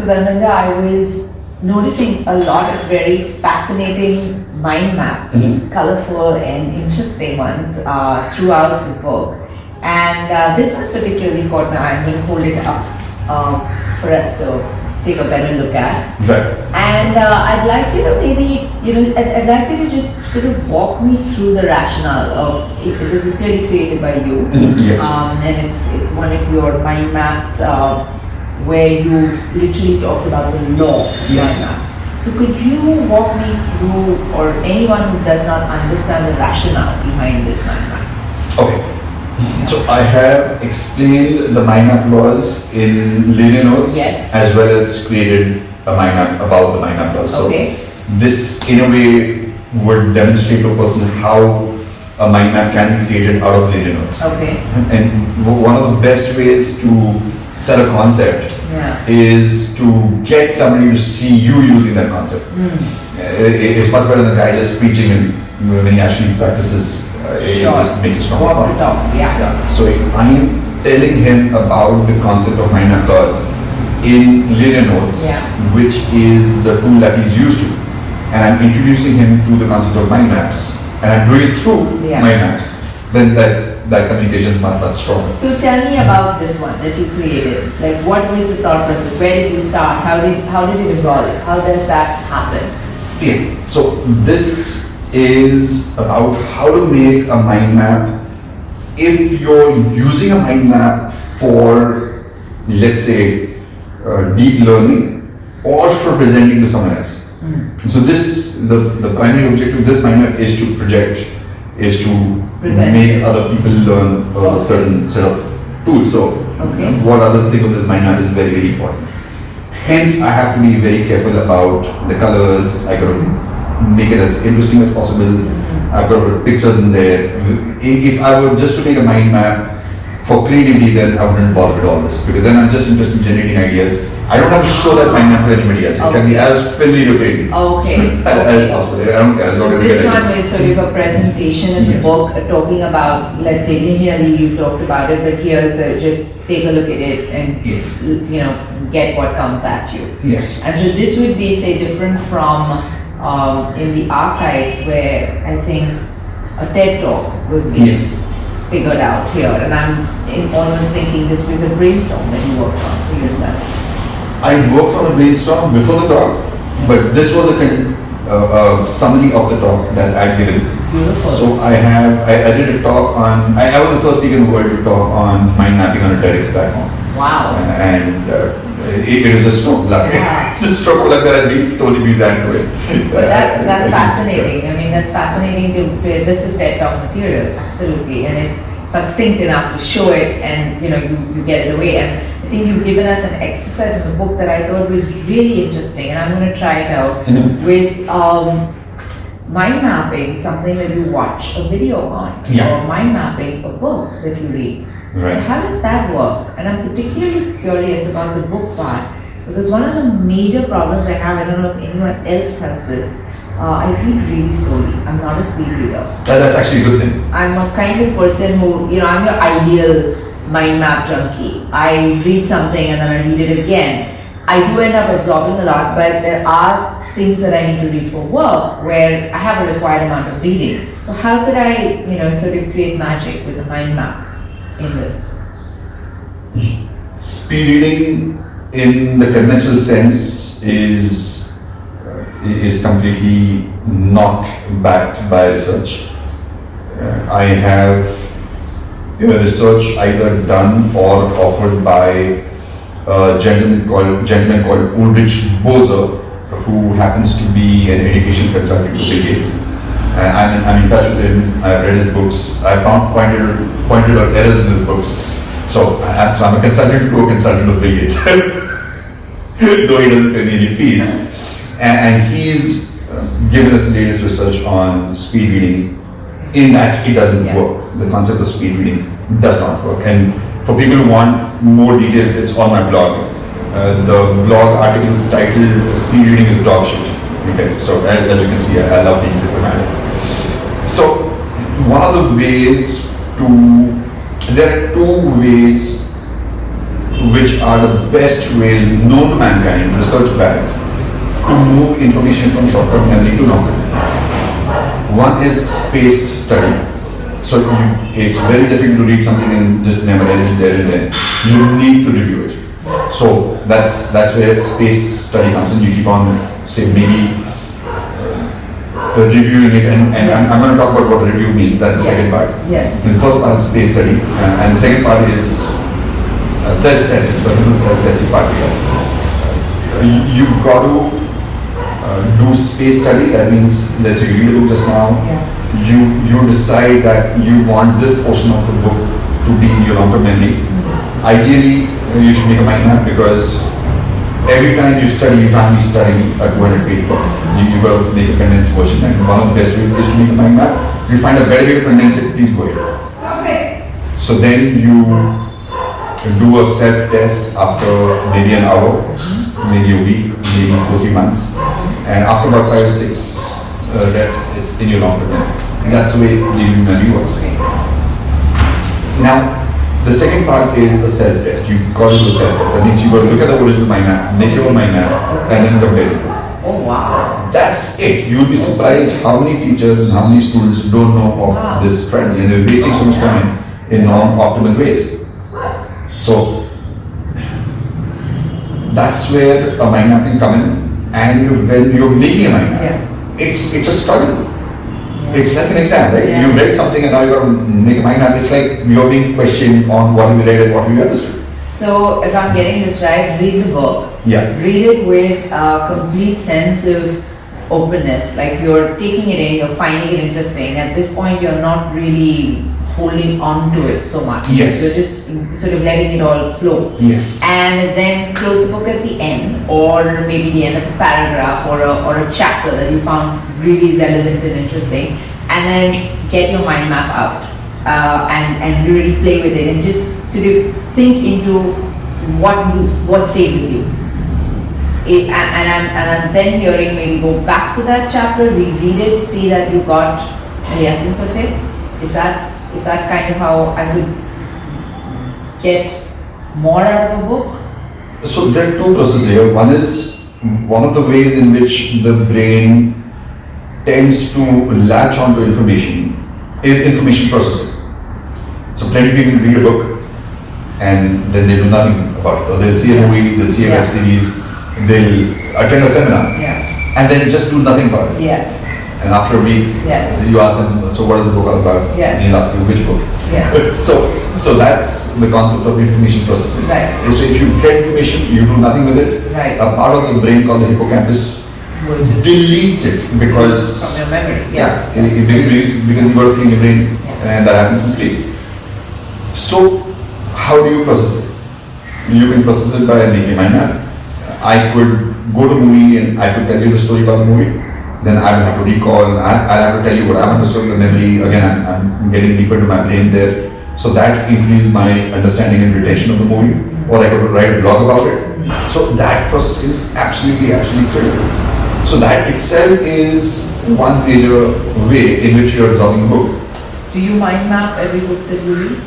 Dharmendra, I was noticing a lot of very fascinating mind maps, colorful and interesting ones throughout the book. And this one particularly caught my eye. I'm going to hold it up for us to take a better look at. Right. And I'd like you to maybe, I'd like you to just sort of walk me through the rationale of it. This is clearly created by you. Yes. And it's one of your mind maps where you've literally talked about the law of Yes. mind maps. So could you walk me through, or anyone who does not understand the rationale behind this mind map? Okay. So I have explained the mind map laws in linear notes, Yes. as well as created a mind map about the mind map laws. Okay. So this in a way would demonstrate to a person how a mind map can be created out of linear notes. Okay. And one of the best ways to sell a concept Yeah. is to get somebody to see you using that concept. It's much better than the guy just preaching, and when he actually practices, it Sure. just makes a strong Walk point. the talk. Yeah. Yeah. So if I am telling him about the concept of mind map laws in linear notes, Yeah. which is the tool that he's used to, and I'm introducing him to the concept of mind maps, and I'm doing it through Yeah. mind maps, then that communication is much stronger. So tell me about this one that you created. Like, what was the thought process? Where did you start? How did it evolve? How does that happen? Yeah. So this is about how to make a mind map. If you're using a mind map for, let's say, deep learning, or for presenting to someone else. So the primary objective of this mind map is to project, is to Present. make other people learn a Okay. certain set of tools. So Okay. what others think of this mind map is very, very important. Hence, I have to be very careful about the colors. I got to make it as interesting as possible. I've got to put pictures in there. If I were just to make a mind map for creativity, then I wouldn't bother with all this, because then I'm just interested in generating ideas. I don't have to show that mind map to anybody else. It can be as filthy looking Okay. as possible. I don't care, as long So as they this get one ideas. was sort of a presentation in the Yes. book talking about, let's say linearly you talked about it, but here's just take a look at it and Yes. get what comes at you. Yes. And so this would be, say, different from in the archives where I think a TED talk was being Yes. figured out here, and I'm almost thinking this was a brainstorm that you worked on for yourself. I worked on a brainstorm before the talk, but this was a summary of the talk that I'd given. Beautiful. So I did a talk on, I was the first speaker in the world to talk on mind mapping on a TEDx platform. Wow. And it was a stroke of luck. Yeah. Just a stroke of luck that I'd been totally present to it. But that's fascinating. I mean, that's fascinating this is TED Talk material, absolutely, and it's succinct enough to show it, and you get it away. And I think you've given us an exercise in the book that I thought was really interesting, and I'm going to try it out with mind mapping, something that you watch a video on, Yeah. or mind mapping a book that you read. Right. So how does that work? And I'm particularly curious about the book part, because one of the major problems I have, I don't know if anyone else has this, I read really slowly. I'm not a speed reader. That's actually a good thing. I'm a kind of person who, I'm your ideal mind map junkie. I read something and then I read it again. I do end up absorbing a lot, but there are things that I need to read for work where I have a required amount of reading. So how could I, sort of create magic with a mind map in this? Speed reading in the conventional sense is completely not backed by research. I have research either done or offered by a gentleman called Ulrich Boser, who happens to be an education consultant to Bill Gates. I'm in touch with him. I've read his books. I found pointed out errors in his books. So I'm a consultant to a consultant of Bill Gates, though he doesn't pay me any fees. And he's given us the latest research on speed reading, in that it doesn't work. The concept of speed reading does not work. And for people who want more details, it's on my blog. The blog article is titled "Speed Reading is Dog Shit." Okay, so as you can see, I love being diplomatic. So one of the ways there are two ways which are the best ways known to mankind, research back, to move information from short-term memory to long-term memory. One is spaced study. So it's very difficult to read something and just memorize it there and then. You need to review it. So that's where spaced study comes in. You keep on, say, maybe reviewing it, and I'm going to talk about what review means. That's the second part. Yes. The first part is space study, and the second part is self-testing. So the self-testing part here. You've got to do space study. That means, let's say you read a book just now. Yeah. You decide that you want this portion of the book to be in your long-term memory. Ideally, you should make a mind map, because every time you study, you can't be studying a 200-page book. You've got to make a condensed version, and one of the best ways is to make a mind map. You find a better way to condense it, please go ahead. Okay. So then you do a self-test after maybe an hour, maybe a week, maybe 2 or 3 months, and after about 5 or 6, it's in your long-term memory. And that's the way the memory works. Now, the second part is a self-test. You got to do a self-test. That means you got to look at the original mind map, make your own mind map, and then compare it. Oh wow. That's it. You'll be surprised how many teachers and how many students don't know of this strategy, and they're wasting so much time in non-optimal ways. So that's where a mind map can come in, and when you're making a mind map, it's a struggle. It's like an exam, right? Yeah. You read something and now you got to make a mind map. It's like you're being questioned on what you read and what you understood. So, if I'm getting this right, read the book. Yeah. Read it with a complete sense of openness. Like you're taking it in, you're finding it interesting. At this point, you're not really holding on to it so much. Yes. You're just sort of letting it all flow. Yes. And then close the book at the end, or maybe the end of a paragraph or a chapter that you found really relevant and interesting, and then get your mind map out and really play with it and just sort of sink into what stayed with you. And I'm then hearing, maybe go back to that chapter, reread it, see that you got the essence of it. Is that kind of how I could get more out of a book? So there are two processes here. One is one of the ways in which the brain tends to latch onto information is information processing. So plenty of people read a book and then they do nothing about it. Or they'll see a movie, they'll see a web series, they'll attend a seminar, and then just do nothing about it. Yes. And after a week, you ask them, so what is the book all about? Yes. And he'll ask you, which book? Yeah. So that's the concept of information processing. Right. So if you get information, you do nothing with it. Right. A part of the brain called the hippocampus deletes it because from your memory. because you got to think your brain, and that happens in sleep. So how do you process it? You can process it by making a mind map. I could go to a movie and I could tell you the story about the movie. Then I will have to recall, and I'll have to tell you what I understood in the memory. Again, I'm getting deeper into my brain there. So that increased my understanding and retention of the movie. Or I could write a blog about it. So that process is absolutely critical. So that itself is one major way in which you are resolving a book. Do you mind map every book that you read?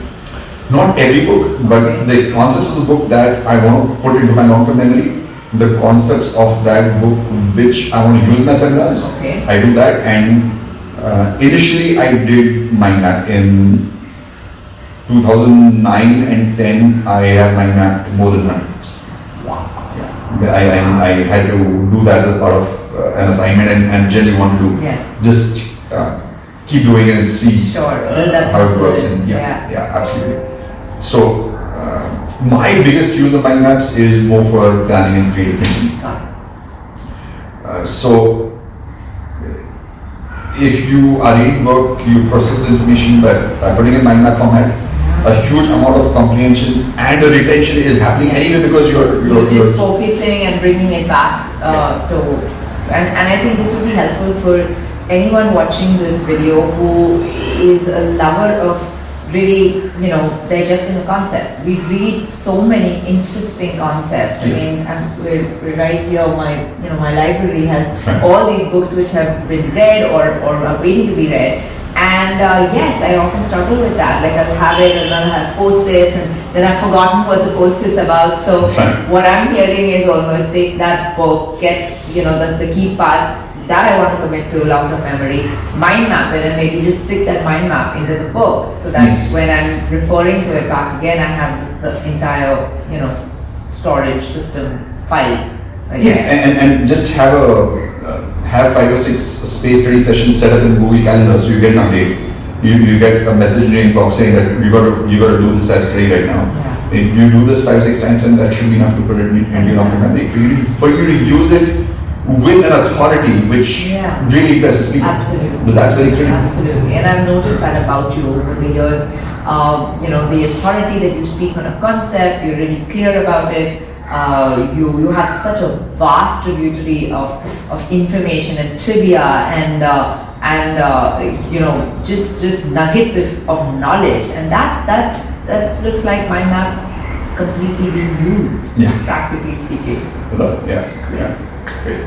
Not every book, but the concepts of the book that I want to put into my long-term memory, the concepts of that book which I want to use in my seminars, I do that. And initially I did mind map in 2009 and 10. I have mind mapped more than 100 books. Wow. I had to do that as part of an assignment, and generally want to just keep doing it and see how it works. And absolutely. So my biggest use of mind maps is more for planning and creative thinking. So if you are reading book, you process the information by putting in mind map format. A huge amount of comprehension and retention is happening anyway because you're just focusing and bringing it back to. And I think this would be helpful for anyone watching this video who is a lover of really, digesting a concept. We read so many interesting concepts. I mean, we're right here. My library has all these books which have been read or are waiting to be read. And yes, I often struggle with that. Like I'll have it and then I'll have post-its and then I've forgotten what the post-it's about. So Right. what I'm hearing is almost take that book, get, the key parts that I want to commit to long-term memory, mind map it and maybe just stick that mind map into the book so that Yes. when I'm referring to it back again, I have the entire, storage system file. Right Yes, there. and just have 5 or 6 space ready sessions set up in Google Calendar so you get an update. You get a message in your inbox saying that you got to do this as ready right now. Yeah. If you do this 5 or 6 times, and that should be enough to put it in your long-term memory for you to use it with an authority which Yeah. really impresses people. Absolutely. But that's very critical. Absolutely, and I've noticed that about you over the years. The authority that you speak on a concept, you're really clear about it. You have such a vast tributary of information and trivia and just nuggets of knowledge, and that looks like mind map completely being used, Yeah. practically speaking. Yeah. Great.